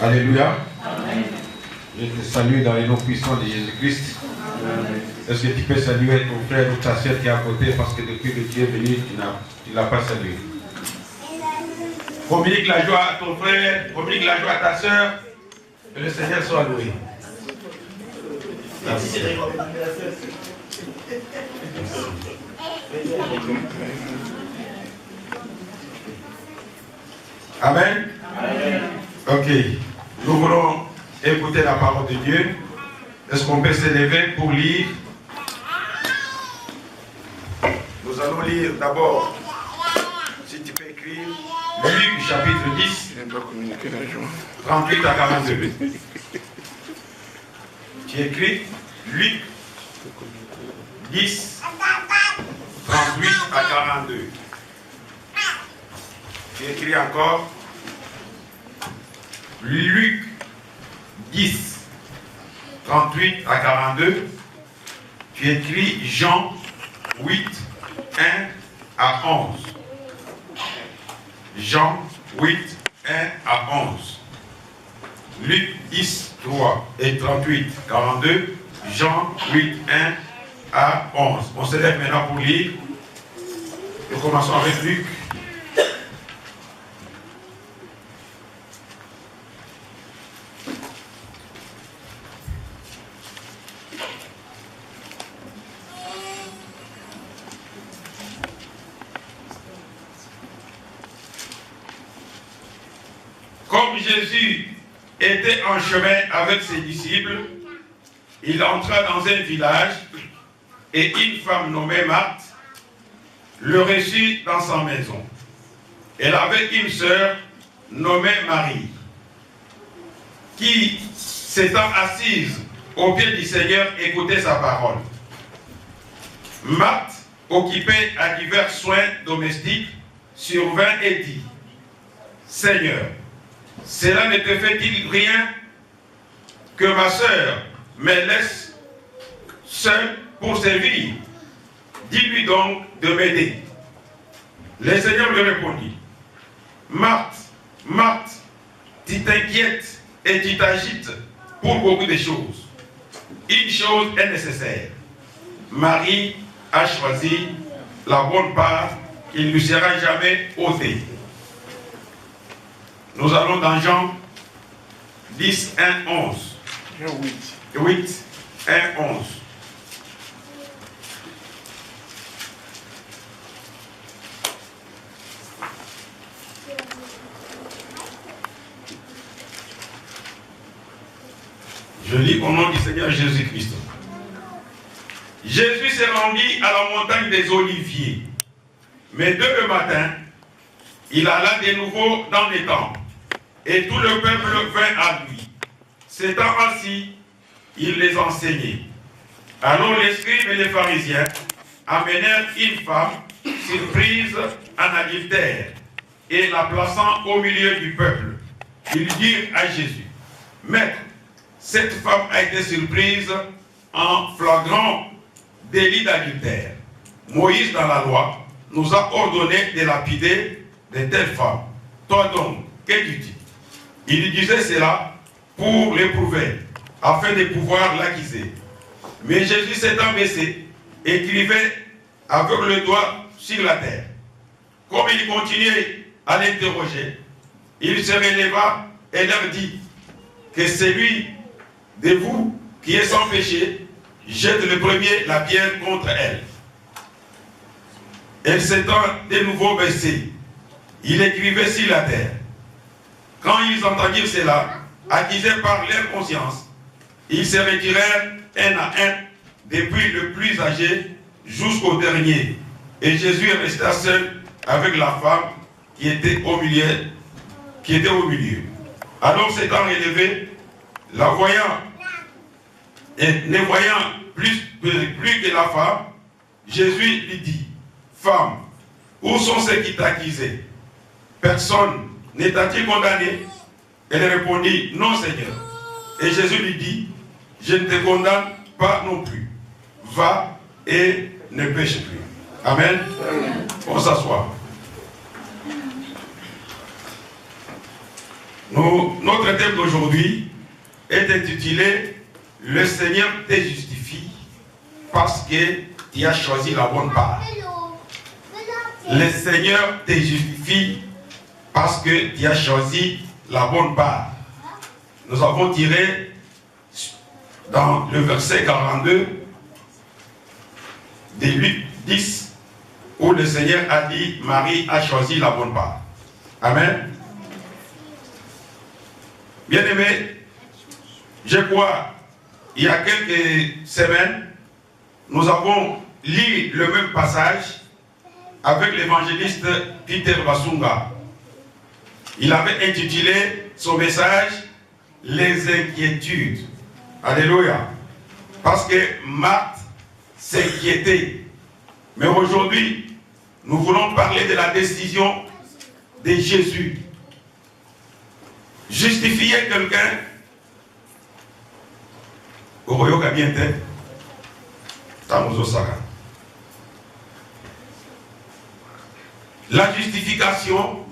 Alléluia. Amen. Je te salue dans les noms puissants de Jésus-Christ. Est-ce que tu peux saluer ton frère ou ta soeur qui est à côté parce que depuis que tu es venu, tu ne l'as pas salué. Communique la joie à ton frère, communique la joie à ta soeur. Que le Seigneur soit loué. Merci. Amen. Amen. Ok. Nous voulons écouter la parole de Dieu. Est-ce qu'on peut s'élever pour lire? Nous allons lire d'abord, si tu peux écrire, Luc chapitre 10, 38 à 42. Tu écris Luc 10, 38 à 42. Tu écris encore Luc 10, 38 à 42. Tu écris Jean 8, 1 à 11. Jean 8, 1 à 11. Luc 10, 3 et 38, 42. Jean 8, 1 à 11. On se lève maintenant pour lire. Nous commençons avec Luc. Comme Jésus était en chemin avec ses disciples, il entra dans un village et une femme nommée Marthe le reçut dans sa maison. Elle avait une sœur nommée Marie qui, s'étant assise au pied du Seigneur, écoutait sa parole. Marthe, occupée à divers soins domestiques, survint et dit: Seigneur, cela ne te fait-il rien que ma sœur me laisse seule pour servir? Dis-lui donc de m'aider. Le Seigneur lui répondit: Marthe, Marthe, tu t'inquiètes et tu t'agites pour beaucoup de choses. Une chose est nécessaire. Marie a choisi la bonne part qui ne lui sera jamais ôtée. Nous allons dans Jean 10, 1, 11. Jean 8, 1, 11. Je lis au nom du Seigneur Jésus-Christ. Jésus s'est rendu à la montagne des Oliviers. Mais dès le matin, il alla de nouveau dans les temples, et tout le peuple vint à lui. S'étant assis, il les enseignait. Alors les scribes et les pharisiens amenèrent une femme surprise en adultère, et la plaçant au milieu du peuple, ils dirent à Jésus, « Maître, cette femme a été surprise en flagrant délit d'adultère. Moïse, dans la loi, nous a ordonné de lapider de telles femmes. Toi donc, que tu dis ?» Il disait cela pour l'éprouver, afin de pouvoir l'accuser. Mais Jésus s'étant baissé, écrivait avec le doigt sur la terre. Comme il continuait à l'interroger, il se releva et leur dit que celui de vous qui est sans péché jette le premier la pierre contre elle. Elle s'étant de nouveau baissée, il écrivait sur la terre. Quand ils entendirent cela, accusés par leur conscience, ils se retirèrent un à un, depuis le plus âgé jusqu'au dernier. Et Jésus resta seul avec la femme qui était au milieu. Alors s'étant relevé, la voyant et ne voyant plus que la femme, Jésus lui dit, « Femme, où sont ceux qui t'accusaient? Personne ne t'a-t-il condamné ?» Elle répondit, « Non, Seigneur. » Et Jésus lui dit, « Je ne te condamne pas non plus. Va et ne pêche plus. » Amen. Amen. On s'assoit. Notre thème d'aujourd'hui est intitulé « Le Seigneur te justifie parce que tu as choisi la bonne part. » Le Seigneur te justifie parce que tu as choisi la bonne part. Nous avons tiré dans le verset 42 de Luc 10 où le Seigneur a dit Marie a choisi la bonne part. Amen. Bien-aimés, je crois, il y a quelques semaines, nous avons lu le même passage avec l'évangéliste Peter Basunga. Il avait intitulé son message « Les inquiétudes ». Alléluia. Parce que Marthe s'inquiétait. Mais aujourd'hui, nous voulons parler de la décision de Jésus. Justifier quelqu'un, la justification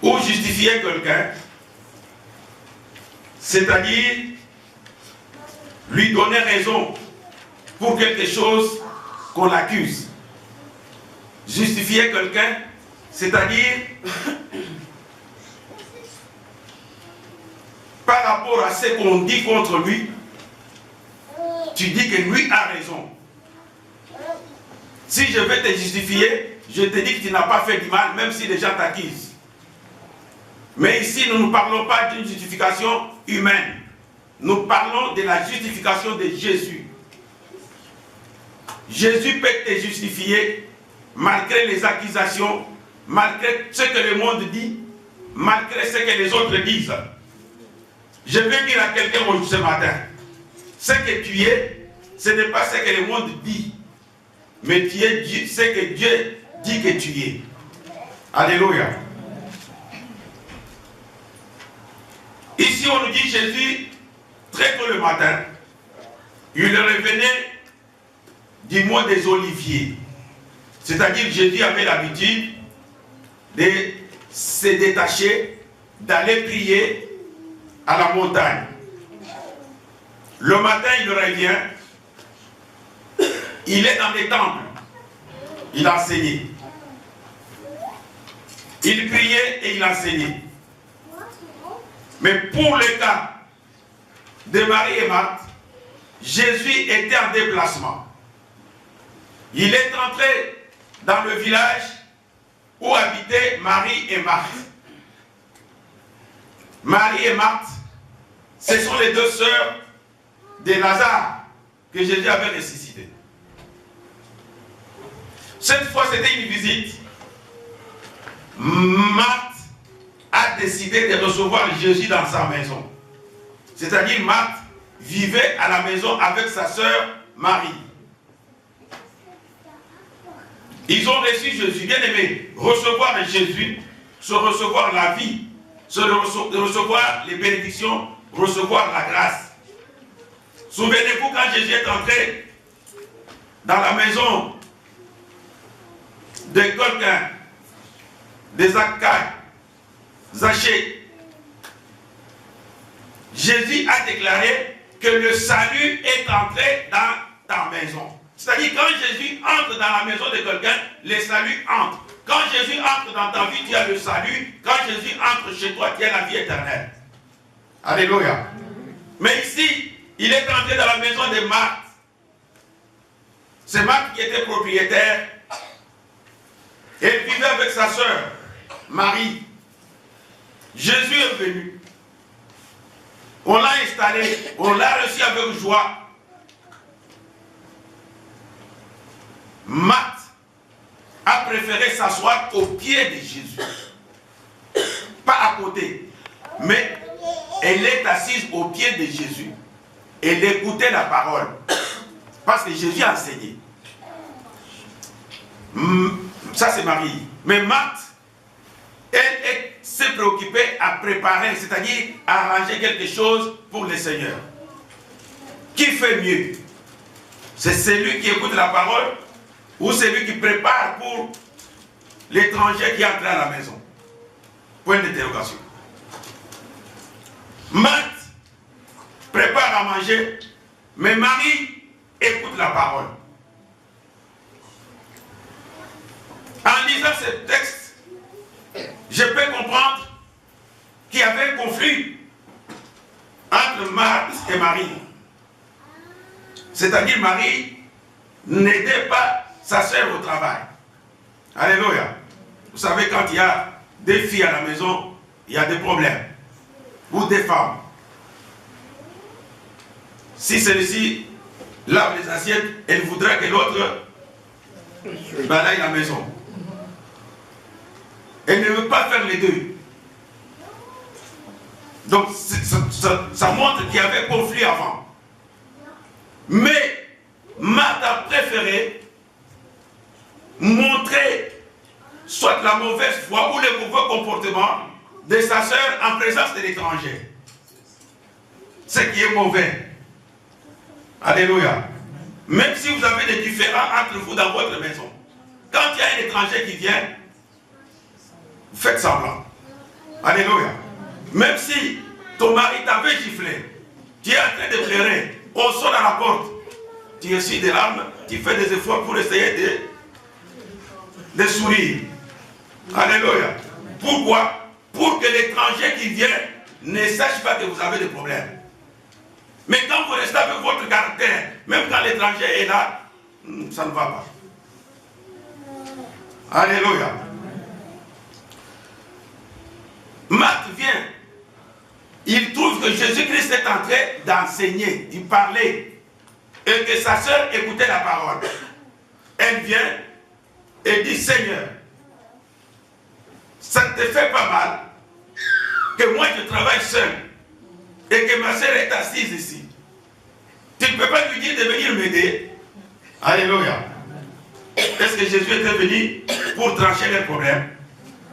ou justifier quelqu'un, c'est-à-dire lui donner raison pour quelque chose qu'on l'accuse. Justifier quelqu'un, c'est-à-dire par rapport à ce qu'on dit contre lui, tu dis que lui a raison. Si je vais te justifier, je te dis que tu n'as pas fait du mal, même si les gens t'accusent. Mais ici, nous ne parlons pas d'une justification humaine. Nous parlons de la justification de Jésus. Jésus peut te justifier malgré les accusations, malgré ce que le monde dit, malgré ce que les autres disent. Je vais dire à quelqu'un ce matin, ce que tu es, ce n'est pas ce que le monde dit, mais tu es ce que Dieu dit que tu es. Alléluia. Ici, on nous dit Jésus, très tôt le matin, il revenait du mois des Oliviers. C'est-à-dire que Jésus avait l'habitude de se détacher, d'aller prier à la montagne. Le matin, il revient, il est dans les temples, il enseignait. Il priait et il enseignait. Mais pour le cas de Marie et Marthe, Jésus était en déplacement. Il est entré dans le village où habitaient Marie et Marthe. Marie et Marthe, ce sont les deux sœurs de Lazare que Jésus avait ressuscité. Cette fois, c'était une visite. Marthe a décidé de recevoir Jésus dans sa maison. C'est-à-dire, Marthe vivait à la maison avec sa sœur Marie. Ils ont reçu Jésus. Bien aimé, recevoir Jésus, se recevoir la vie, recevoir les bénédictions, recevoir la grâce. Souvenez-vous quand Jésus est entré dans la maison de quelqu'un, de Zachée. Jésus a déclaré que le salut est entré dans ta maison. C'est-à-dire quand Jésus entre dans la maison de quelqu'un, le salut entre. Quand Jésus entre dans ta vie, tu as le salut. Quand Jésus entre chez toi, tu as la vie éternelle. Alléluia. Mais ici, il est entré dans la maison de Marthe. C'est Marthe qui était propriétaire. Elle vivait avec sa sœur, Marie. Jésus est venu. On l'a installé. On l'a reçu avec joie. Marthe a préféré s'asseoir au pied de Jésus. Pas à côté. Mais elle est assise au pied de Jésus. Elle écoutait la parole. Parce que Jésus a enseigné. Ça c'est Marie. Mais Marthe, elle s'est préoccupée à préparer, c'est-à-dire à arranger quelque chose pour le Seigneur. Qui fait mieux? C'est celui qui écoute la parole ou celui qui prépare pour l'étranger qui entre à la maison? Point d'interrogation. Marthe prépare à manger, mais Marie écoute la parole. En lisant ce texte, je peux comprendre qu'il y avait un conflit entre Marthe et Marie. C'est-à-dire Marie n'aidait pas sa sœur au travail. Alléluia. Vous savez, quand il y a des filles à la maison, il y a des problèmes. Ou des femmes. Si celui-ci lave les assiettes, elle voudrait que l'autre balaye la maison. Elle ne veut pas faire les deux. Donc ça montre qu'il y avait conflit avant. Mais Marthe a préféré montrer soit la mauvaise foi ou le mauvais comportement de sa sœur en présence de l'étranger. Ce qui est mauvais. Alléluia. Même si vous avez des différends entre vous dans votre maison, quand il y a un étranger qui vient, faites semblant. Alléluia. Même si ton mari t'avait giflé, tu es en train de pleurer, on sort à la porte, tu essuies des larmes, tu fais des efforts pour essayer de sourire. Alléluia. Pourquoi? Pour que l'étranger qui vient ne sache pas que vous avez des problèmes. Mais quand vous restez avec votre caractère, même quand l'étranger est là, ça ne va pas. Alléluia. Marthe vient. Il trouve que Jésus-Christ est en train d'enseigner, d'y parler, et que sa sœur écoutait la parole. Elle vient et dit, Seigneur, ça ne te fait pas mal que moi je travaille seul et que ma sœur est assise ici. Tu ne peux pas lui dire de venir m'aider. Alléluia. Est-ce que Jésus était venu pour trancher les problèmes?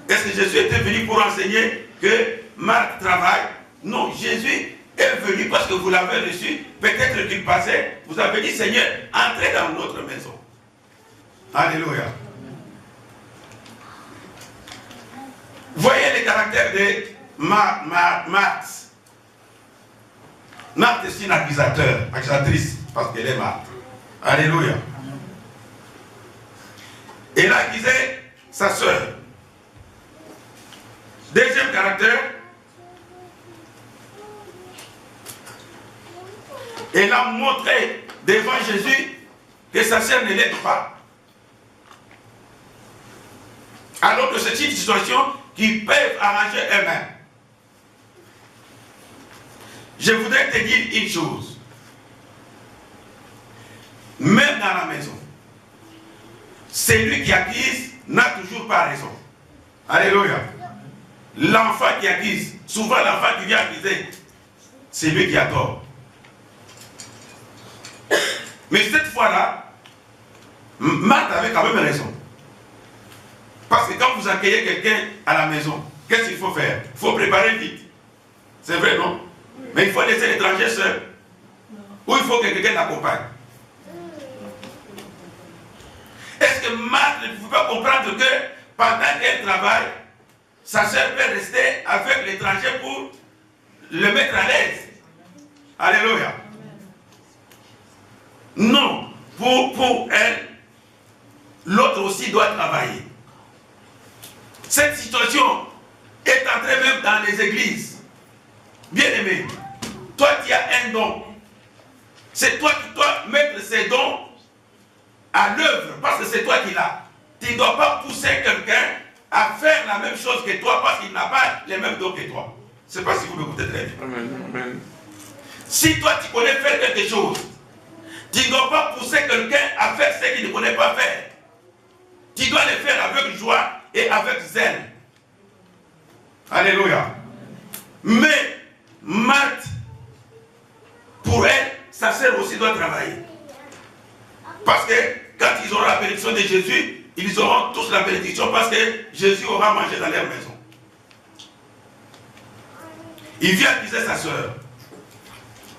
Est-ce que Jésus était venu pour enseigner que Marthe travaille? Non, Jésus est venu parce que vous l'avez reçu. Peut-être qu'il passait, vous avez dit, Seigneur, entrez dans notre maison. Alléluia. Voyez le caractère de Marthe. Marthe est une accusatrice, parce qu'elle est Marthe. Alléluia. Elle a accusé sa sœur. Deuxième caractère, elle a montré devant Jésus que sa sœur ne l'aide pas. Alors que c'est une situation qu'ils peuvent arranger eux-mêmes. Je voudrais te dire une chose. même dans la maison. Celui qui accuse n'a toujours pas raison. Alléluia. L'enfant qui accuse, souvent l'enfant qui vient accuser, c'est lui qui a tort. Mais cette fois-là, Marthe avait quand même raison. Parce que quand vous accueillez quelqu'un à la maison, qu'est-ce qu'il faut faire? Il faut préparer vite. C'est vrai, non? Mais il faut laisser l'étranger seul. Ou il faut que quelqu'un l'accompagne. Est-ce que Marthe ne pouvait pas comprendre que pendant qu'elle travaille, sa sœur peut rester avec l'étranger pour le mettre à l'aise? Alléluia. Non. Pour elle, l'autre aussi doit travailler. Cette situation est entrée même dans les églises. Bien-aimé, toi tu as un don. C'est toi qui dois mettre ces dons à l'œuvre parce que c'est toi qui l'as. Tu ne dois pas pousser quelqu'un à faire la même chose que toi parce qu'il n'a pas les mêmes dons que toi. Je ne sais pas si vous m'écoutez très bien. Amen. Si toi tu connais faire quelque chose, tu ne dois pas pousser quelqu'un à faire ce qu'il ne connaît pas faire. Tu dois le faire avec joie et avec zèle. Alléluia. Mais Marthe, pour elle, sa sœur aussi doit travailler. Parce que quand ils auront la bénédiction de Jésus, ils auront tous la bénédiction parce que Jésus aura mangé dans leur maison. Il vient accuser sa sœur.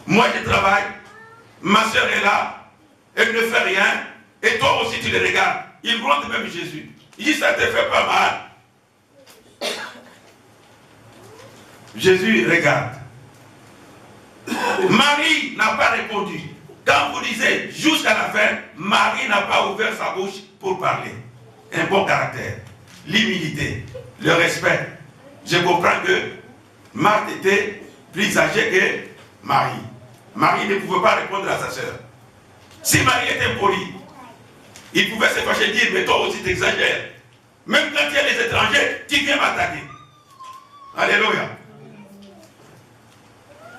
Moi je travaille, ma sœur est là, elle ne fait rien, et toi aussi tu le regardes. Il rentre même Jésus. Il dit, ça ne te fait pas mal. Jésus regarde. Marie n'a pas répondu. Quand vous lisez jusqu'à la fin, Marie n'a pas ouvert sa bouche pour parler. Un bon caractère, l'humilité, le respect. Je comprends que Marthe était plus âgée que Marie. Marie ne pouvait pas répondre à sa sœur. Si Marie était polie, il pouvait se fâcher et dire, mais toi aussi t'exagères. Même quand il y a les étrangers, tu viens m'attaquer. Alléluia.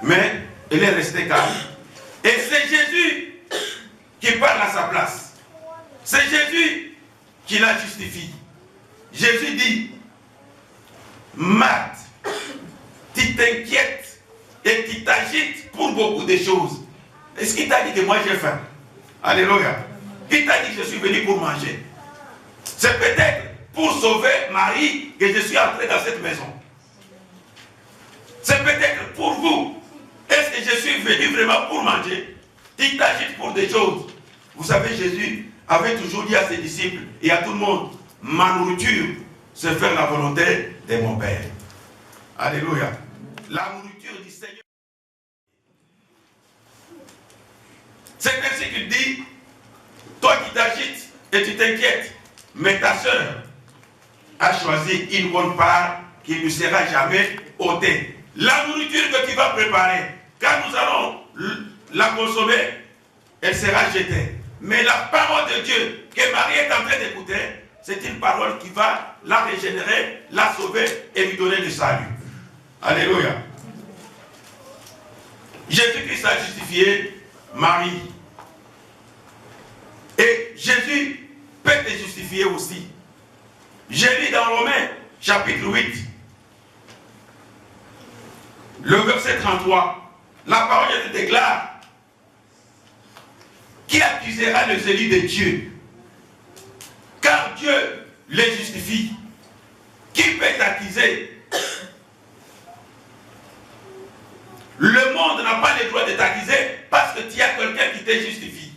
Mais elle est restée calme. Et c'est Jésus qui parle à sa place. C'est Jésus qui la justifie. Jésus dit, Marthe, tu t'inquiètes et tu t'agites pour beaucoup de choses. Est-ce qu'il t'a dit que moi j'ai faim? Alléluia. Qui t'a dit que je suis venu pour manger? C'est peut-être pour sauver Marie que je suis entré dans cette maison. C'est peut-être pour vous. Est-ce que je suis venu vraiment pour manger? Tu t'agites pour des choses. Vous savez, Jésus avait toujours dit à ses disciples et à tout le monde, ma nourriture, c'est faire la volonté de mon Père. Alléluia. La nourriture du Seigneur. C'est ainsi qu'il dit, toi qui t'agites et tu t'inquiètes, mais ta sœur a choisi une bonne part qui ne lui sera jamais ôtée. La nourriture que tu vas préparer, quand nous allons la consommer, elle sera jetée. Mais la parole de Dieu que Marie est en train d'écouter, c'est une parole qui va la régénérer, la sauver et lui donner le salut. Alléluia. Jésus-Christ a justifié Marie. Et Jésus peut te justifier aussi. J'ai lu dans Romains, chapitre 8, le verset 33, la parole te déclare, qui accusera les élus de Dieu? Car Dieu les justifie. Qui peut t'accuser? Le monde n'a pas le droit de t'accuser parce que tu as quelqu'un qui te justifie.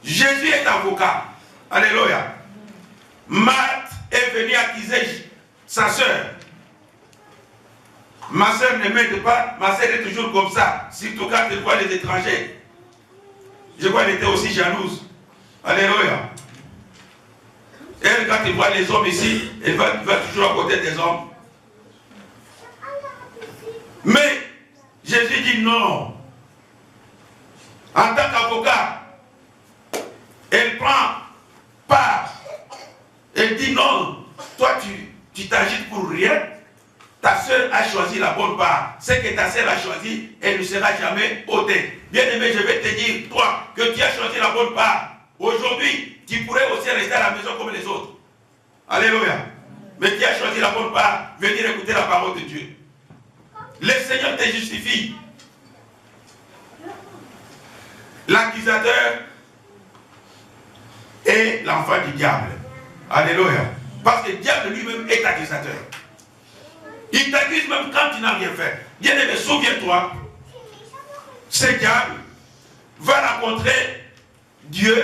Jésus est avocat. Alléluia. Marthe est venue accuser sa sœur. Ma sœur ne m'aide pas, ma sœur est toujours comme ça. Surtout quand elle voit les étrangers. Je crois qu'elle était aussi jalouse. Alléluia. Elle, quand elle voit les hommes ici, elle va toujours à côté des hommes. Mais Jésus dit non. En tant qu'avocat, elle prend part. Elle dit non, toi tu t'agites pour rien. ta soeur a choisi la bonne part. Ce que ta soeur a choisi, elle ne sera jamais ôtée. Bien-aimé, je vais te dire, toi, que tu as choisi la bonne part. Aujourd'hui, tu pourrais aussi rester à la maison comme les autres. Alléluia. Mais tu as choisi la bonne part, venir écouter la parole de Dieu. Le Seigneur te justifie. L'accusateur est l'enfant du diable. Alléluia. Parce que le diable lui-même est accusateur. Il t'accuse même quand tu n'as rien fait. Bien-aimé, souviens-toi, ce diable va rencontrer Dieu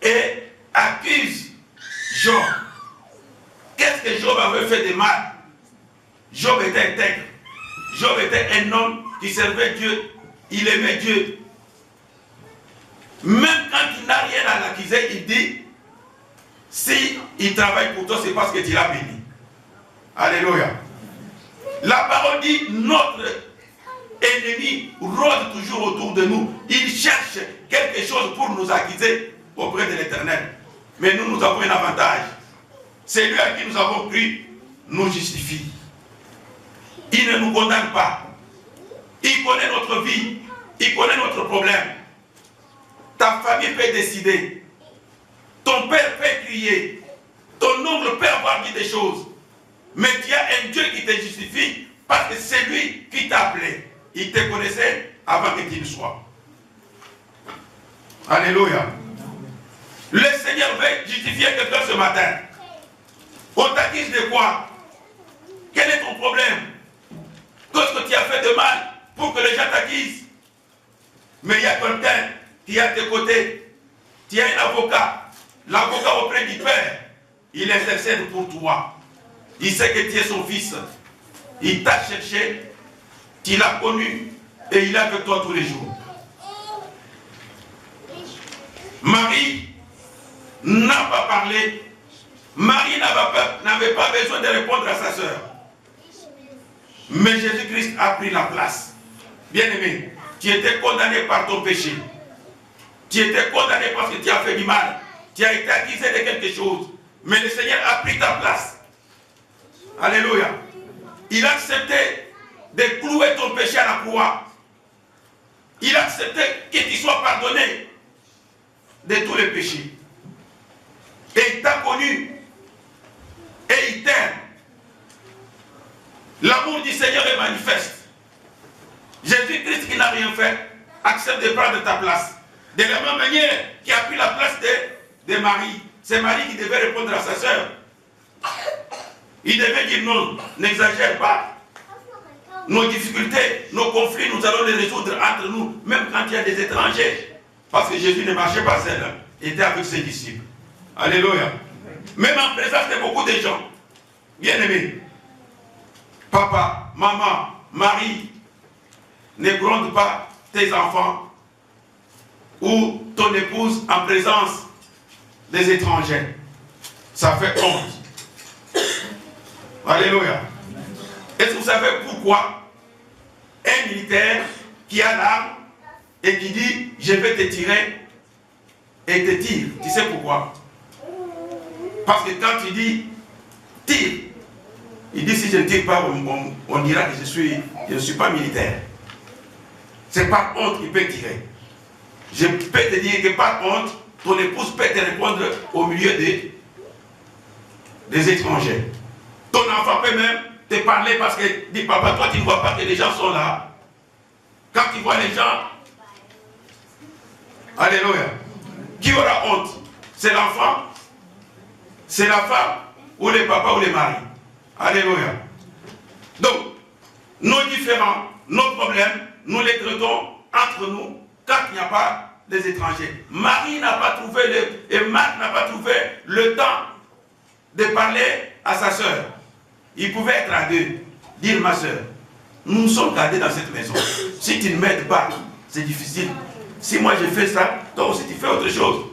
et accuse Job. Qu'est-ce que Job avait fait de mal? Job était intègre. Job était un homme qui servait Dieu. Il aimait Dieu. Même quand il n'a rien à l'accuser, il dit, si il travaille pour toi, c'est parce que tu l'as béni. Alléluia. La parole dit, notre ennemi rôde toujours autour de nous. Il cherche quelque chose pour nous accuser auprès de l'Éternel. Mais nous avons un avantage. C'est lui à qui nous avons cru nous justifie. Il ne nous condamne pas. Il connaît notre vie. Il connaît notre problème. Ta famille peut décider. Ton père peut crier. Ton oncle peut avoir dit des choses. Mais tu as un Dieu qui te justifie parce que c'est lui qui t'a appelé. Il te connaissait avant que tu ne sois. Alléluia. Le Seigneur veut justifier quelqu'un ce matin. On t'accuse de quoi? Quel est ton problème? Qu'est-ce que tu as fait de mal pour que les gens t'accusent? Mais il y a quelqu'un qui est à tes côtés. Tu as un avocat. L'avocat auprès du Père. Il intercède pour toi. Il sait que tu es son fils. Il t'a cherché. Tu l'as connu. Et il est avec toi tous les jours. Marie n'a pas parlé. Marie n'avait pas besoin de répondre à sa sœur. Mais Jésus-Christ a pris la place. Bien-aimé, tu étais condamné par ton péché. Tu étais condamné parce que tu as fait du mal. Tu as été accusé de quelque chose. Mais le Seigneur a pris ta place. Alléluia. Il a accepté de clouer ton péché à la croix. Il a accepté que tu sois pardonné de tous les péchés. Et il t'a connu. Et il t'aime. L'amour du Seigneur est manifeste. Jésus-Christ qui n'a rien fait, accepte de prendre ta place. De la même manière qu'il a pris la place de Marie. C'est Marie qui devait répondre à sa sœur. Il devait dire non, n'exagère pas. Nos difficultés, nos conflits, nous allons les résoudre entre nous, même quand il y a des étrangers. Parce que Jésus ne marchait pas seul, il était avec ses disciples. Alléluia. Même en présence de beaucoup de gens. Bien-aimés, papa, maman, Marie, ne gronde pas tes enfants ou ton épouse en présence des étrangers. Ça fait honte. Alléluia. Est-ce que vous savez pourquoi un militaire qui a l'arme et qui dit je vais te tirer et te tire? Tu sais pourquoi? Parce que quand tu dis tire, il dit si je ne tire pas, on dira que je ne suis pas militaire. C'est par honte qu'il peut tirer. Je peux te dire que par honte, ton épouse peut te répondre au milieu des étrangers. Ton enfant peut même te parler parce que dit papa, toi tu ne vois pas que les gens sont là. Quand tu vois les gens, alléluia. Qui aura honte? C'est l'enfant, c'est la femme, ou les papas ou les maris. Alléluia. Donc, nos différends, nos problèmes, nous les traitons entre nous quand il n'y a pas des étrangers. Marie n'a pas trouvé et Marc n'a pas trouvé le temps de parler à sa sœur. Il pouvait être à deux, dire ma sœur, nous sommes gardés dans cette maison. Si tu ne m'aides pas, c'est difficile. Si moi je fais ça, toi aussi tu fais autre chose.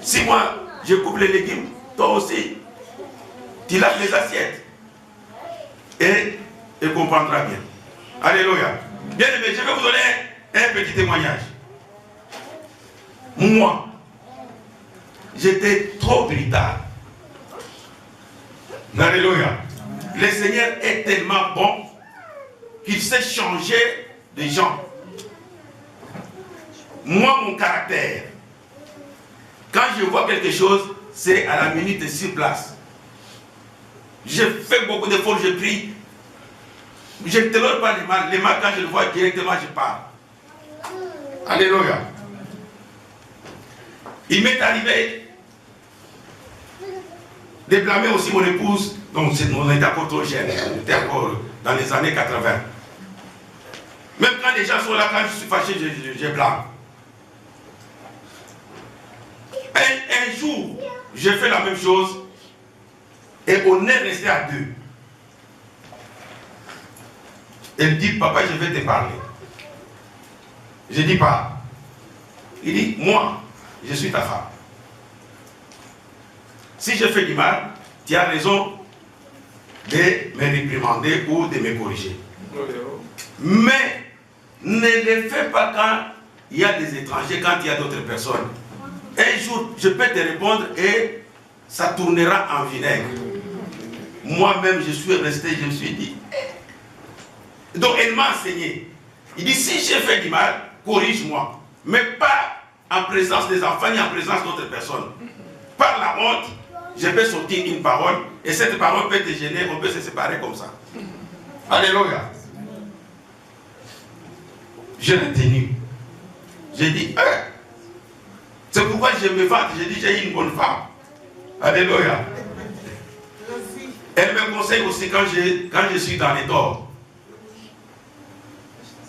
Si moi je coupe les légumes, toi aussi tu laves les assiettes. Et il comprendra bien. Alléluia. Bien aimé, je vais vous donner un petit témoignage. Moi, j'étais trop brutal. Alléluia. Le Seigneur est tellement bon qu'il sait changer des gens. Moi, mon caractère, quand je vois quelque chose, c'est à la minute sur place. Je fais beaucoup d'efforts, je prie. Je ne tolère pas les mal. Les mal, quand je le vois directement, je pars. Alléluia. Il m'est arrivé de blâmer aussi mon épouse. Donc, on était encore trop jeunes. On était encore dans les années 80. Même quand les gens sont là, quand je suis fâché, je blâme. Un jour, j'ai fait la même chose et on est resté à deux. Elle dit, papa, je vais te parler. Je dis pas. Il dit, moi, je suis ta femme. Si je fais du mal, tu as raison de me réprimander ou de me corriger. Mais ne le fais pas quand il y a des étrangers, quand il y a d'autres personnes. Un jour, je peux te répondre et ça tournera en vinaigre. Moi-même, je suis resté, je me suis dit. Donc, elle m'a enseigné. Il dit, si j'ai fait du mal, corrige-moi. Mais pas en présence des enfants, ni en présence d'autres personnes. Par la honte, je peux sortir une parole, et cette parole peut te gêner, on peut se séparer comme ça. Alléluia. Je l'ai tenu. J'ai dit, c'est pourquoi je me vante. J'ai dit, j'ai une bonne femme. Alléluia. Elle me conseille aussi quand je suis dans les torts.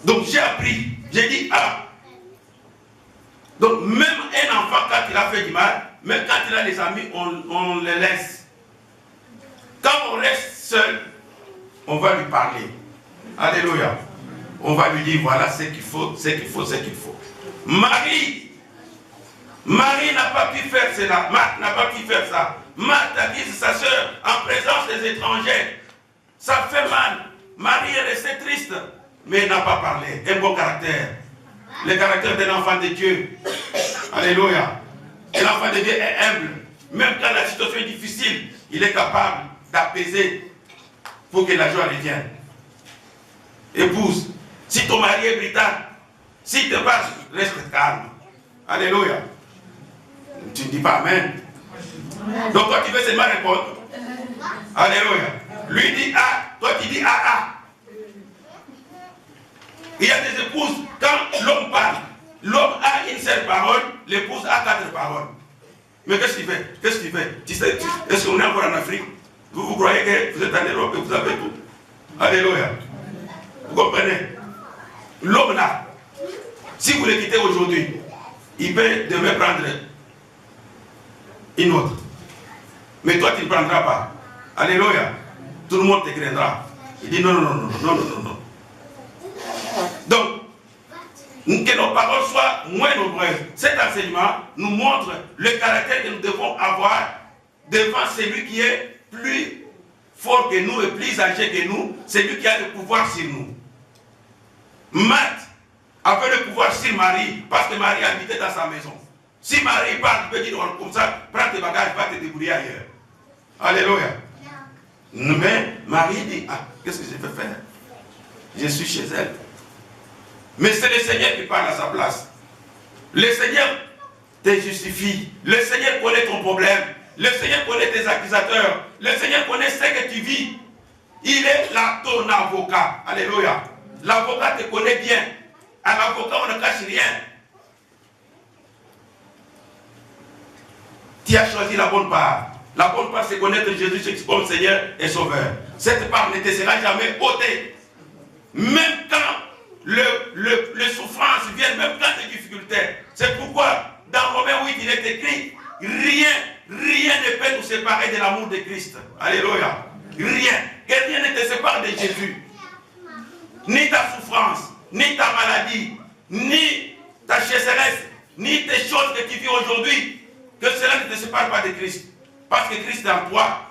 Donc j'ai appris. J'ai dit, donc même un enfant, quand il a fait du mal, même quand il a des amis, on les laisse. Quand on reste seul, on va lui parler. Alléluia. On va lui dire, voilà ce qu'il faut, ce qu'il faut, ce qu'il faut. Marie n'a pas pu faire cela. Marthe n'a pas pu faire ça. Marthe a dit sa soeur en présence des étrangers. Ça fait mal. Marie est restée triste, mais elle n'a pas parlé. Un bon caractère. Le caractère d'un enfant de Dieu. Alléluia. Et l'enfant de Dieu est humble. Même quand la situation est difficile, il est capable d'apaiser pour que la joie revienne. Épouse, si ton mari est brutal, s'il te passe, reste calme. Alléluia. Tu ne dis pas Amen. Donc toi tu veux seulement répondre. Alléluia. Lui dit A, toi tu dis A. Il y a des épouses, quand l'homme parle, l'homme a une seule parole, l'épouse a 4 paroles. Mais qu'est-ce qu'il fait? Qu'est-ce qu'il fait? Est-ce qu'on est encore en Afrique? Vous croyez que vous êtes en Europe et vous avez tout? Alléluia. Vous comprenez? L'homme là, si vous le quittez aujourd'hui, il peut demain prendre une autre. Mais toi, tu ne prendras pas. Alléluia. Tout le monde te craindra. Il dit non. Donc, que nos paroles soient moins nombreuses. Cet enseignement nous montre le caractère que nous devons avoir devant celui qui est plus fort que nous et plus âgé que nous, celui qui a le pouvoir sur nous. Marthe avait le pouvoir sur Marie parce que Marie habitait dans sa maison. Si Marie parle, tu peux dire comme ça, prends tes bagages, va te débrouiller ailleurs. Alléluia. Mais Marie dit, qu'est-ce que je vais faire? Je suis chez elle. Mais c'est le Seigneur qui parle à sa place. Le Seigneur te justifie. Le Seigneur connaît ton problème. Le Seigneur connaît tes accusateurs. Le Seigneur connaît ce que tu vis. Il est là ton avocat. Alléluia. L'avocat te connaît bien. À l'avocat, on ne cache rien. Tu as choisi la bonne part. La bonne part, c'est connaître Jésus comme Seigneur et Sauveur. Cette part ne te sera jamais ôtée. Même quand les souffrances viennent, même quand les difficultés. C'est pourquoi, dans Romains 8, il est écrit, rien ne peut nous séparer de l'amour de Christ. Alléluia. Rien. Que rien ne te sépare de Jésus. Ni ta souffrance, ni ta maladie, ni ta sécheresse, ni tes choses que tu vis aujourd'hui. Que cela ne te sépare pas de Christ. Parce que Christ est en toi,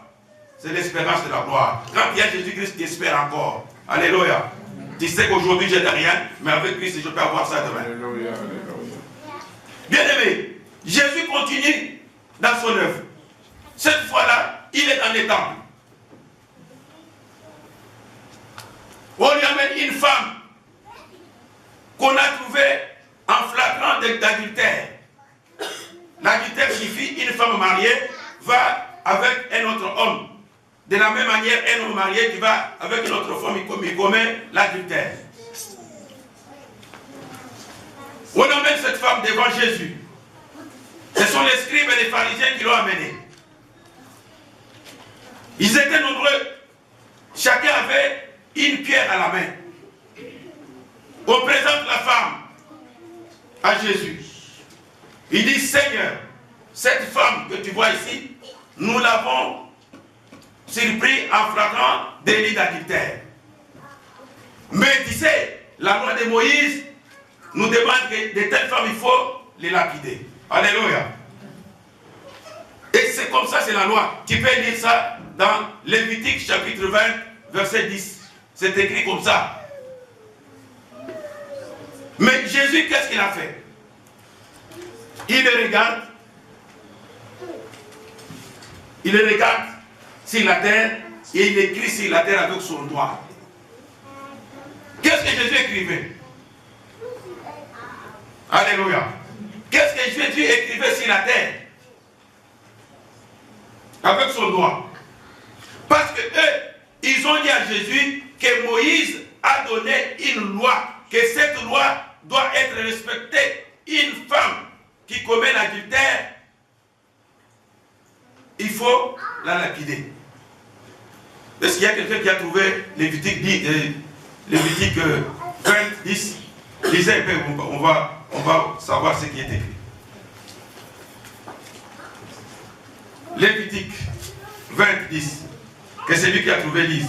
c'est l'espérance de la gloire. Quand il y a Jésus-Christ, tu espères encore. Alléluia. Tu sais qu'aujourd'hui, je n'ai rien, mais avec Christ, je peux avoir ça demain. Alléluia. Bien aimé, Jésus continue dans son œuvre. Cette fois-là, il est dans les temples. On lui amène une femme qu'on a trouvée en flagrant d'adultère. L'adultère signifie une femme mariée va avec un autre homme. De la même manière, un homme marié qui va avec une autre femme, il commet l'adultère. On amène cette femme devant Jésus. Ce sont les scribes et les pharisiens qui l'ont amenée. Ils étaient nombreux. Chacun avait une pierre à la main. On présente la femme à Jésus. Il dit, Seigneur, cette femme que tu vois ici, nous l'avons surpris en flagrant délit d'adultère. Mais tu sais, la loi de Moïse nous demande que de telles femmes, il faut les lapider. Alléluia. Et c'est comme ça, c'est la loi. Tu peux lire ça dans Lévitique chapitre 20, verset 10. C'est écrit comme ça. Mais Jésus, qu'est-ce qu'il a fait? Il le regarde. Il le regarde sur la terre et il écrit sur la terre avec son doigt. Qu'est-ce que Jésus écrivait? Alléluia. Qu'est-ce que Jésus écrivait sur la terre? Avec son doigt. Parce que eux, ils ont dit à Jésus que Moïse a donné une loi, que cette loi doit être respectée. Une femme qui commet l'adultère, il faut la lapider. Est-ce qu'il y a quelqu'un qui a trouvé Lévitique 20, 10? Lisez un peu, on va savoir ce qui est écrit. Lévitique 20, 10. Que c'est lui qui a trouvé, lise.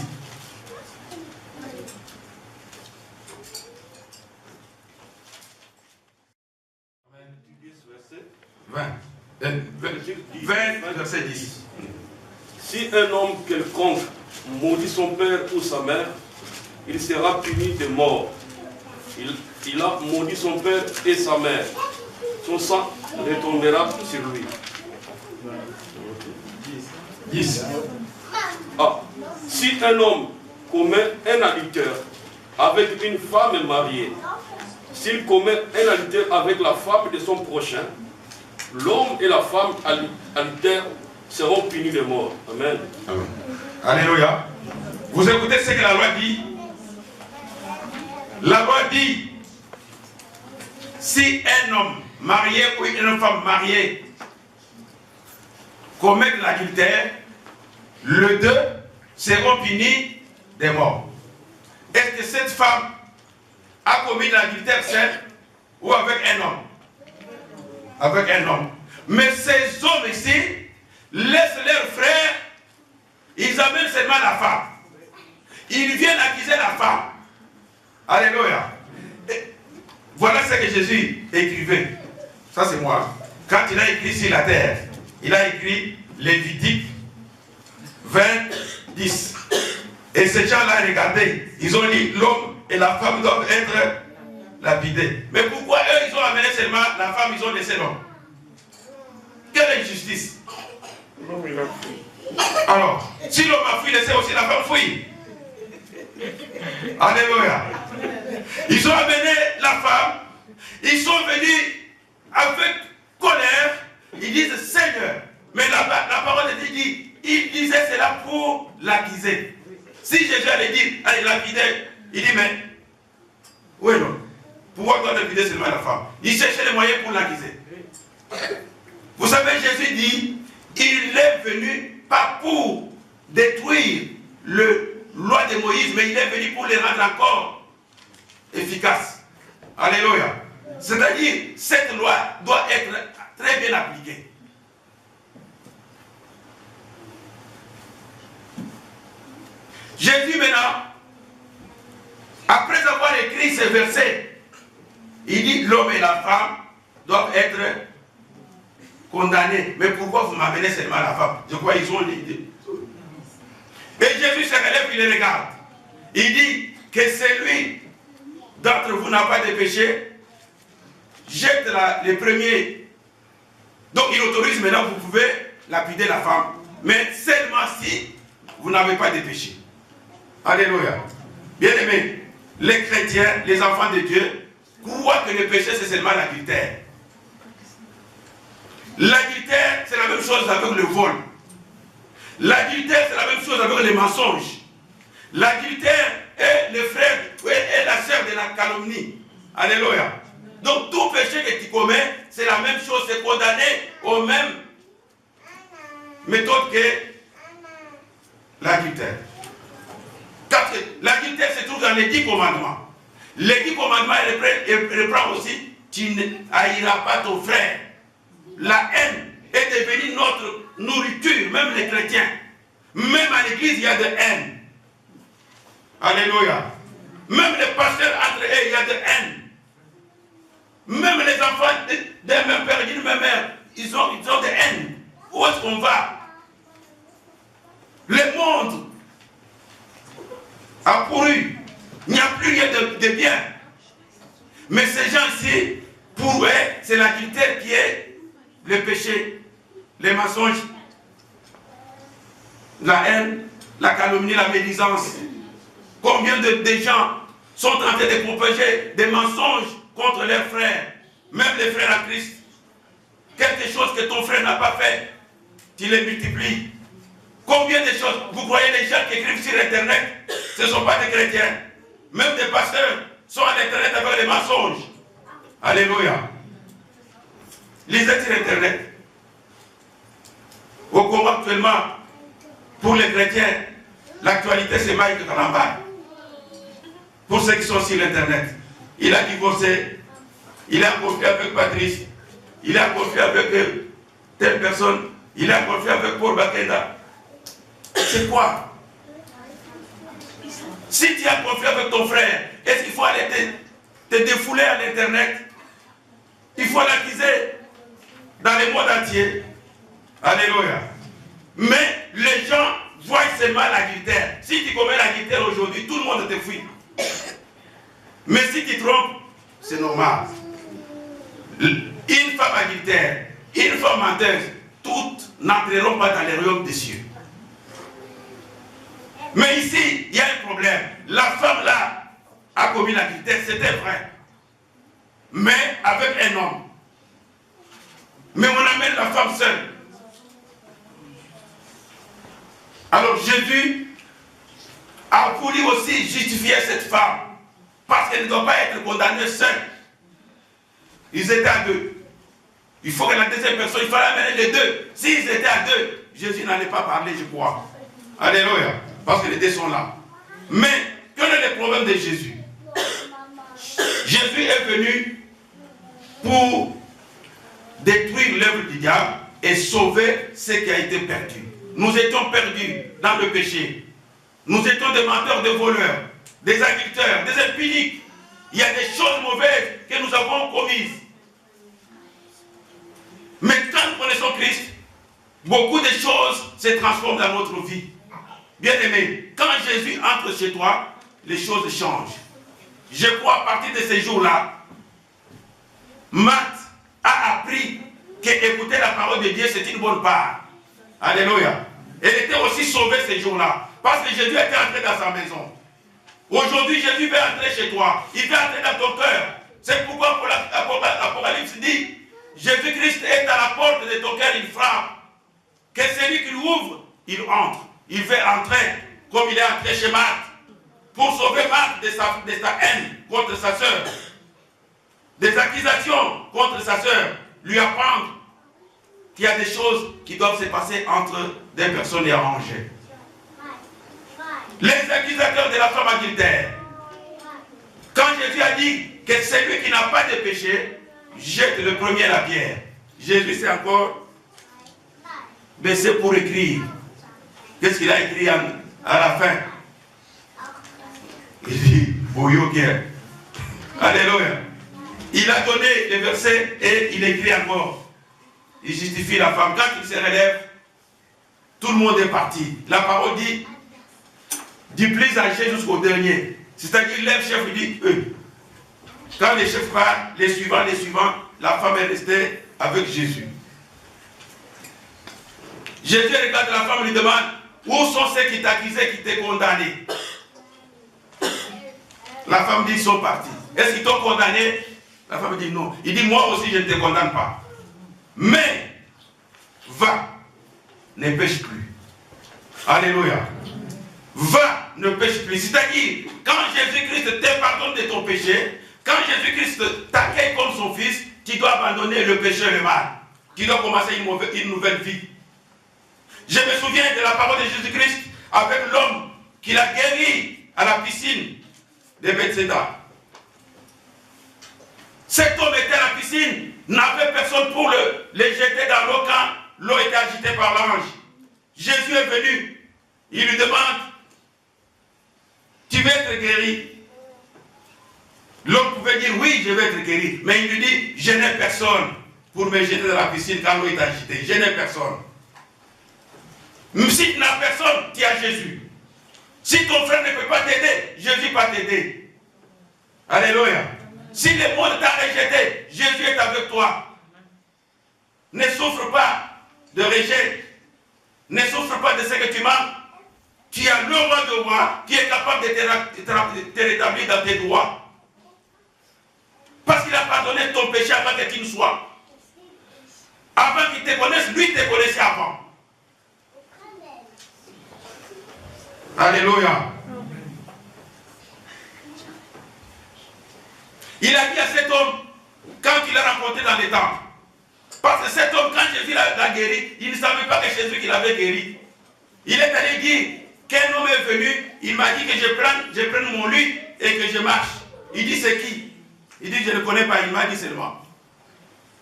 Verset 10. Si un homme quelconque maudit son père ou sa mère, il sera puni de mort. Il a maudit son père et sa mère. Son sang retombera sur lui. 10. Ah. Si un homme commet un adultère avec une femme mariée, s'il commet un adultère avec la femme de son prochain, l'homme et la femme adultères seront punis de mort. Amen. Amen. Alléluia. Vous écoutez ce que la loi dit? La loi dit, si un homme marié ou une femme mariée commet l'adultère, les deux seront punis de mort. Est-ce que cette femme a commis l'adultère seule ou avec un homme? Avec un homme. Mais ces hommes ici laissent leurs frères, ils amènent seulement la femme. Ils viennent accuser la femme. Alléluia. Et voilà ce que Jésus écrivait. Ça c'est moi. Quand il a écrit sur la terre, il a écrit Lévitique 20, 10. Et ces gens-là, regardez, ils ont dit l'homme et la femme doivent être lapidés. Mais pourquoi eux, ils ont amené seulement la femme, ils ont laissé l'homme? Quelle injustice! L'homme, il a fui. Alors, si l'homme a fui, laissez aussi la femme fuir. Alléluia. Ils ont amené la femme, ils sont venus avec colère, ils disent Seigneur. Mais la parole de Dieu dit, il disait cela pour l'accuser. Si Jésus allait dire, allez lapider, il dit mais, oui non, pourquoi doit lapider seulement la femme? Il cherchait les moyens pour l'accuser. Vous savez, Jésus dit, il est venu pas pour détruire le loi de Moïse, mais il est venu pour les rendre encore efficaces. Alléluia. C'est-à-dire, cette loi doit être très bien appliquée. Jésus maintenant, après avoir écrit ces versets, il dit l'homme et la femme doivent être condamnés. Mais pourquoi vous m'amenez seulement la femme? Je crois qu'ils ont l'idée. Et Jésus se relève, il les regarde. Il dit que celui d'entre vous n'a pas de péché, jette les premiers. Donc il autorise maintenant, vous pouvez lapider la femme. Mais seulement si vous n'avez pas de péché. Alléluia. Bien-aimés, les chrétiens, les enfants de Dieu, croient que le péché, c'est seulement l'adultère. L'adultère, c'est la même chose avec le vol. L'adultère, c'est la même chose avec les mensonges. L'adultère est le frère et la sœur de la calomnie. Alléluia. Donc tout péché que tu commets, c'est la même chose, c'est condamné aux mêmes méthodes que l'adultère. L'adultère se trouve dans les 10 commandements. Les 10 commandements reprend aussi, tu ne haïras pas ton frère. La haine est devenue notre nourriture, même les chrétiens. Même à l'église, il y a de haine. Alléluia. Même les pasteurs entre eux, il y a de haine. Même les enfants d'un même père et d'une même mère, ils ont de haine. Où est-ce qu'on va? Le monde a pourri. Il n'y a plus rien de bien. Mais ces gens-ci, pour eux, c'est l'adultère qui est le péché, les mensonges, la haine, la calomnie, la médisance. Combien de gens sont en train de propager des mensonges contre leurs frères, même les frères à Christ. Quelque chose que ton frère n'a pas fait, tu les multiplies. Combien de choses, vous voyez les gens qui écrivent sur Internet, ce ne sont pas des chrétiens. Même des pasteurs sont à Internet avec des mensonges. Alléluia. Lisez sur Internet. Au Congo actuellement, pour les chrétiens, l'actualité c'est Mike Karamba. Pour ceux qui sont sur Internet, il a divorcé, il a conflit avec Patrice, il a conflit avec telle personne, il a conflit avec Paul Bakenda. C'est quoi? Si tu as conflit avec ton frère, est-ce qu'il faut aller te défouler à l'Internet? Il faut l'accuser dans le monde entier. Alléluia. Mais les gens voient seulement l'adultère. Si tu commets l'adultère aujourd'hui, tout le monde te fuit. Mais si tu trompes, c'est normal. Une femme adultère, une femme menteuse, toutes n'entreront pas dans les royaumes des cieux. Mais ici, il y a un problème. La femme là a commis l'adultère, c'était vrai. Mais avec un homme. Mais on amène la femme seule. Alors Jésus a voulu aussi justifier cette femme. Parce qu'elle ne doit pas être condamnée seule. Ils étaient à deux. Il faut que la deuxième personne, il fallait amener les deux. S'ils étaient à deux, Jésus n'allait pas parler, je crois. Alléluia. Parce que les deux sont là. Mais, quel est le problème de Jésus? Jésus est venu pour détruire l'œuvre du diable et sauver ce qui a été perdu. Nous étions perdus dans le péché. Nous étions des menteurs, des voleurs, des agriculteurs, des impuniques. Il y a des choses mauvaises que nous avons commises. Mais quand nous connaissons Christ, beaucoup de choses se transforment dans notre vie. Bien aimé, quand Jésus entre chez toi, les choses changent. Je crois à partir de ces jours-là, Marthe a appris qu'écouter la parole de Dieu, c'est une bonne part. Alléluia. Elle était aussi sauvée ces jours-là. Parce que Jésus était entré dans sa maison. Aujourd'hui, Jésus veut entrer chez toi. Il veut entrer dans ton cœur. C'est pourquoi l'Apocalypse dit, Jésus-Christ est à la porte de ton cœur, il frappe. Que celui qui l'ouvre, il entre. Il veut entrer comme il est entré chez Marthe. Pour sauver Marthe de sa haine contre sa sœur. Des accusations contre sa sœur. Lui apprendre qu'il y a des choses qui doivent se passer entre des personnes arrangées. Les accusateurs de la femme adultère. Quand Jésus a dit que celui qui n'a pas de péché, jette le premier la pierre. Jésus s'est encore baissé pour écrire. Qu'est-ce qu'il a écrit à la fin? Il dit, Boyoker. Alléluia. Il a donné les versets et il écrit encore. Il justifie la femme. Quand il se relève, tout le monde est parti. La parole dit, du plus âgé jusqu'au dernier. C'est-à-dire, le chef dit, quand les chefs partent, les suivants, la femme est restée avec Jésus. Jésus regarde la femme et lui demande, où sont ceux qui t'accusaient, qui t'ont condamné? La femme dit, ils sont partis. Est-ce qu'ils t'ont condamné? La femme dit non. Il dit, moi aussi je ne te condamne pas. Mais, va, ne pêche plus. Alléluia. Va, ne pêche plus. C'est-à-dire, quand Jésus-Christ te pardonne de ton péché, quand Jésus-Christ t'accueille comme son fils, tu dois abandonner le péché et le mal. Tu dois commencer une nouvelle vie. Je me souviens de la parole de Jésus-Christ avec l'homme qu'il a guéri à la piscine de Bethsaida. Cet homme était à la piscine, n'avait personne pour le jeter dans l'eau quand l'eau était agitée par l'ange. Jésus est venu, il lui demande, tu veux être guéri? L'homme pouvait dire, oui, je vais être guéri. Mais il lui dit, je n'ai personne pour me jeter dans la piscine quand l'eau est agitée. Je n'ai personne. Mais si tu n'as personne, tu as Jésus. Si ton frère ne peut pas t'aider, Jésus va t'aider. Alléluia. Si le monde t'a rejeté, Jésus est avec toi. Ne souffre pas de rejet. Ne souffre pas de ce que tu manques. Tu as le roi de roi qui est capable de te rétablir dans tes droits. Parce qu'il a pardonné ton péché avant que tu ne sois. Avant qu'il te connaisse, lui te connaissait avant. Alléluia. Il a dit à cet homme, quand il l'a rencontré dans les temple, parce que cet homme, quand Jésus l'a guéri, il ne savait pas que c'est Jésus qui l'avait guéri. Il est allé dire qu'un homme est venu, il m'a dit que je prenne mon lit et que je marche. Il dit, c'est qui? Il dit, je ne connais pas, il m'a dit seulement.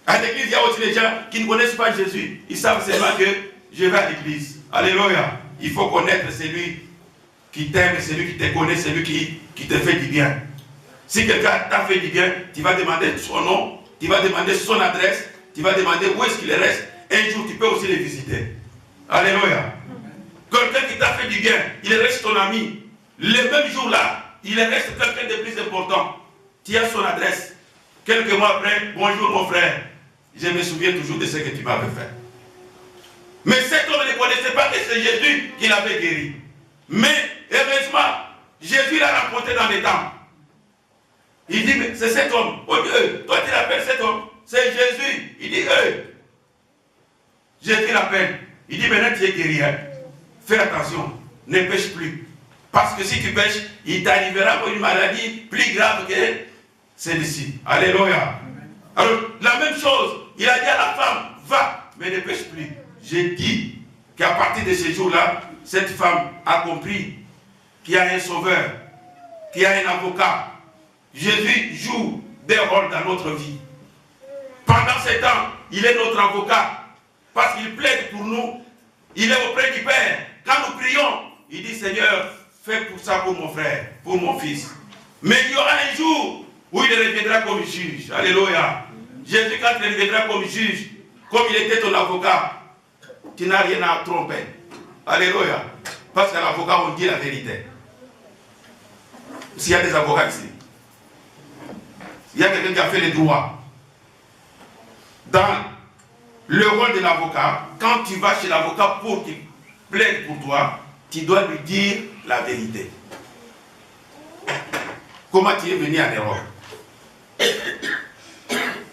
À l'église, il y a aussi des gens qui ne connaissent pas Jésus. Ils savent seulement que je vais à l'église. Alléluia. Il faut connaître celui qui t'aime, celui qui te connaît, celui qui te fait du bien. Si quelqu'un t'a fait du bien, tu vas demander son nom, tu vas demander son adresse, tu vas demander où est-ce qu'il reste. Un jour, tu peux aussi les visiter. Alléluia. Quelqu'un qui t'a fait du bien, il reste ton ami. Le même jour-là, il reste quelqu'un de plus important. Tu as son adresse. Quelques mois après, bonjour mon frère. Je me souviens toujours de ce que tu m'avais fait. Mais cet homme ne connaissait pas que c'est Jésus qui l'avait guéri. Mais heureusement, Jésus l'a rencontré dans les temps. Il dit, mais c'est cet homme. Oh, toi tu l'appelles cet homme. C'est Jésus. Il dit, Jésus l'appelle. Il dit, maintenant tu es guéri. Hein? Fais attention. Ne pêche plus. Parce que si tu pêches, il t'arrivera une maladie plus grave que celle-ci. Alléluia. Alors, la même chose. Il a dit à la femme, va, mais ne pêche plus. J'ai dit qu'à partir de ce jour-là, cette femme a compris qu'il y a un sauveur, qu'il y a un avocat. Jésus joue des rôles dans notre vie. Pendant ce temps, il est notre avocat. Parce qu'il plaide pour nous. Il est auprès du Père. Quand nous prions, il dit, Seigneur, fais pour ça pour mon frère, pour mon fils. Mais il y aura un jour où il reviendra comme juge. Alléluia. Jésus, quand il reviendra comme juge, comme il était ton avocat, tu n'as rien à tromper. Alléluia. Parce qu'à l'avocat, on dit la vérité. S'il y a des avocats ici, il y a quelqu'un qui a fait les droits. Dans le rôle de l'avocat, quand tu vas chez l'avocat pour qu'il plaide pour toi, tu dois lui dire la vérité. Comment tu es venu en erreur?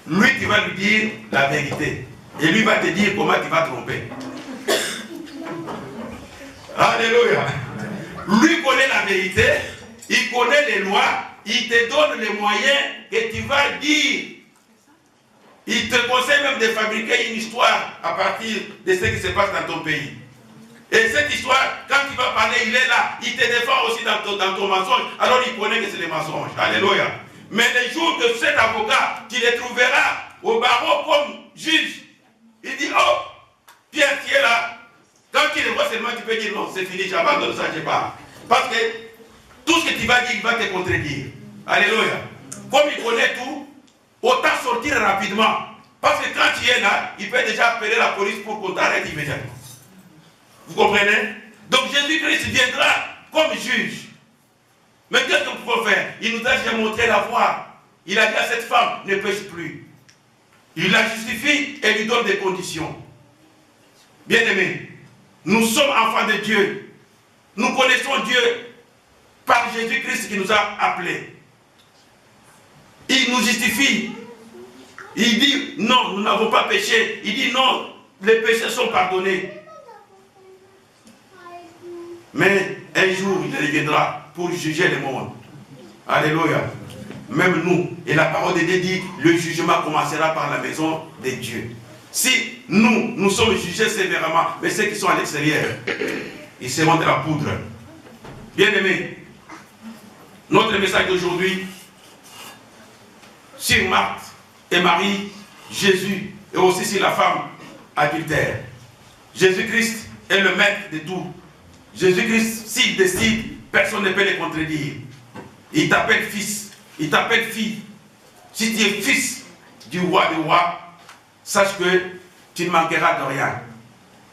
Lui, tu vas lui dire la vérité. Et lui va te dire comment tu vas tromper. Alléluia. Lui connaît la vérité, il connaît les lois, il te donne les moyens que tu vas dire. Il te conseille même de fabriquer une histoire à partir de ce qui se passe dans ton pays. Et cette histoire, quand tu vas parler, il est là. Il te défend aussi dans ton mensonge. Alors il connaît que c'est des mensonges. Alléluia. Mais les jours de cet avocat, tu le trouveras au barreau comme juge. Il dit, oh, Pierre, tu es là. Quand tu le vois seulement, tu peux dire, non, c'est fini, j'abandonne ça, je pars. Parce que tout ce que tu vas dire, il va te contredire. Alléluia. Comme il connaît tout, autant sortir rapidement. Parce que quand tu es là, il peut déjà appeler la police pour qu'on t'arrête immédiatement. Vous comprenez? Donc Jésus-Christ viendra comme juge. Mais qu'est-ce qu'on peut faire? Il nous a déjà montré la voie. Il a dit à cette femme, ne pêche plus. Il la justifie et lui donne des conditions. Bien-aimés, nous sommes enfants de Dieu. Nous connaissons Dieu par Jésus-Christ qui nous a appelés. Il nous justifie. Il dit non, nous n'avons pas péché. Il dit non, les péchés sont pardonnés. Mais un jour, il reviendra pour juger le monde. Alléluia. Même nous, et la parole de Dieu dit, le jugement commencera par la maison de Dieu. Si nous sommes jugés sévèrement, mais ceux qui sont à l'extérieur, ils seront de la poudre. Bien-aimés, notre message d'aujourd'hui, sur Marthe et Marie, Jésus, et aussi sur la femme adultère. Jésus-Christ est le maître de tout. Jésus-Christ, s'il décide, personne ne peut le contredire. Il t'appelle fils. Il t'appelle fille. Si tu es fils du roi des rois, sache que tu ne manqueras de rien.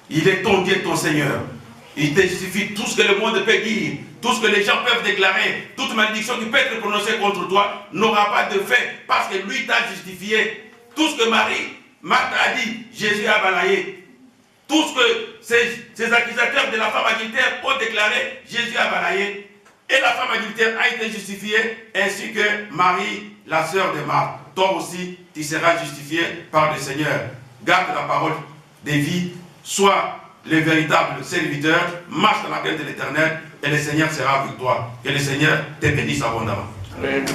Il est ton Dieu, ton Seigneur. Il te justifie tout ce que le monde peut dire, tout ce que les gens peuvent déclarer, toute malédiction qui peut être prononcée contre toi n'aura pas de fait parce que lui t'a justifié. Tout ce que Marthe a dit, Jésus a balayé. Tout ce que ces accusateurs de la femme adultère ont déclaré, Jésus a balayé. Et la femme adultère a été justifiée, ainsi que Marie, la sœur de Marthe. Toi aussi, tu seras justifié par le Seigneur. Garde la parole des vies, sois le véritable serviteur, marche dans la crainte de l'Éternel, et le Seigneur sera avec toi. Que le Seigneur te bénisse abondamment. Amen.